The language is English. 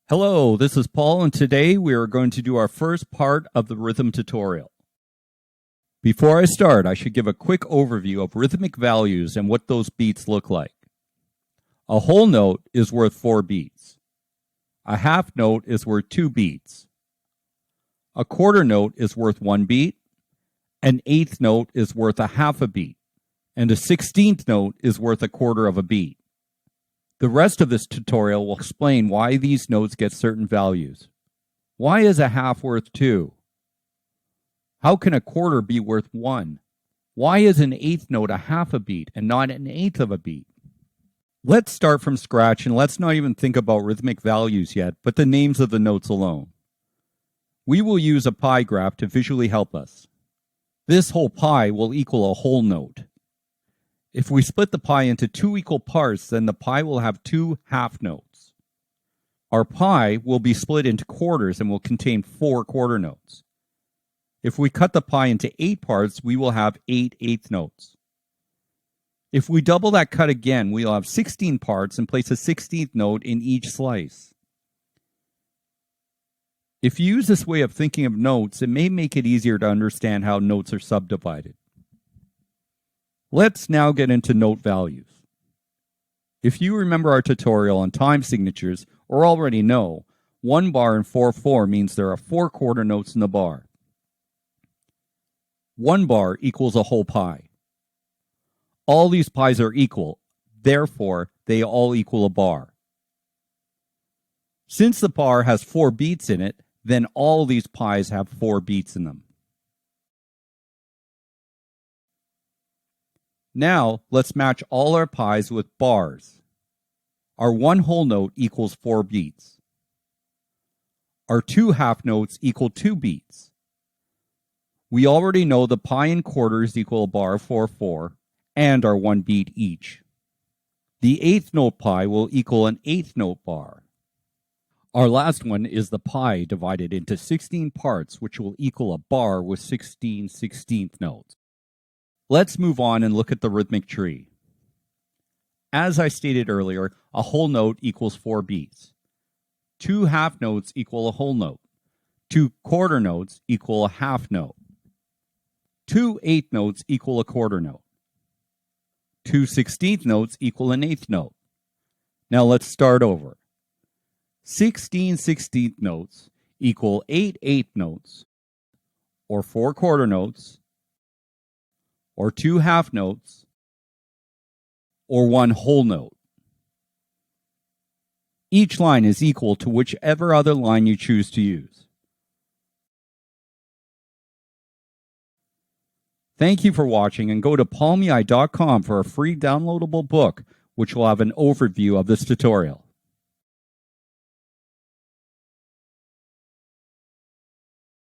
Hello, this is Paul, and today we are going to do our first part of the rhythm tutorial. Before I start, I should give a quick overview of rhythmic values and what those beats look like. A whole note is worth 4 beats. A half note is worth 2 beats. A quarter note is worth 1 beat. An eighth note is worth a half a beat. And a 16th note is worth a quarter of a beat. The rest of this tutorial will explain why these notes get certain values. Why is a half worth 2? How can a quarter be worth 1? Why is an eighth note a half a beat and not an eighth of a beat? Let's start from scratch and let's not even think about rhythmic values yet, but the names of the notes alone. We will use a pie graph to visually help us. This whole pie will equal a whole note. If we split the pie into 2 equal parts, then the pie will have 2 half notes. Our pie will be split into quarters and will contain 4 quarter notes. If we cut the pie into 8 parts, we will have 8 eighth notes. If we double that cut again, we'll have 16 parts and place a 16th note in each slice. If you use this way of thinking of notes, it may make it easier to understand how notes are subdivided. Let's now get into note values. If you remember our tutorial on time signatures or already know, 1 bar in 4/4 means there are 4 quarter notes in the bar. 1 bar equals a whole pie. All these pies are equal, therefore they all equal a bar. Since the bar has 4 beats in it, then all these pies have 4 beats in them. Now, let's match all our pies with bars. Our 1 whole note equals 4 beats. Our 2 half notes equal 2 beats. We already know the pie and quarters equal a bar 4/4 and are 1 beat each. The eighth note pie will equal an eighth note bar. Our last one is the pie divided into 16 parts, which will equal a bar with 16 16th notes. Let's move on and look at the rhythmic tree. As I stated earlier, a whole note equals 4 beats. 2 half notes equal a whole note. 2 quarter notes equal a half note. 2 eighth notes equal a quarter note. 2 16th notes equal an eighth note. Now let's start over. 16 16th notes equal 8 eighth notes, or 4 quarter notes, or 2 half notes, or 1 whole note. Each line is equal to whichever other line you choose to use. Thank you for watching, and go to palmei.com for a free downloadable book which will have an overview of this tutorial.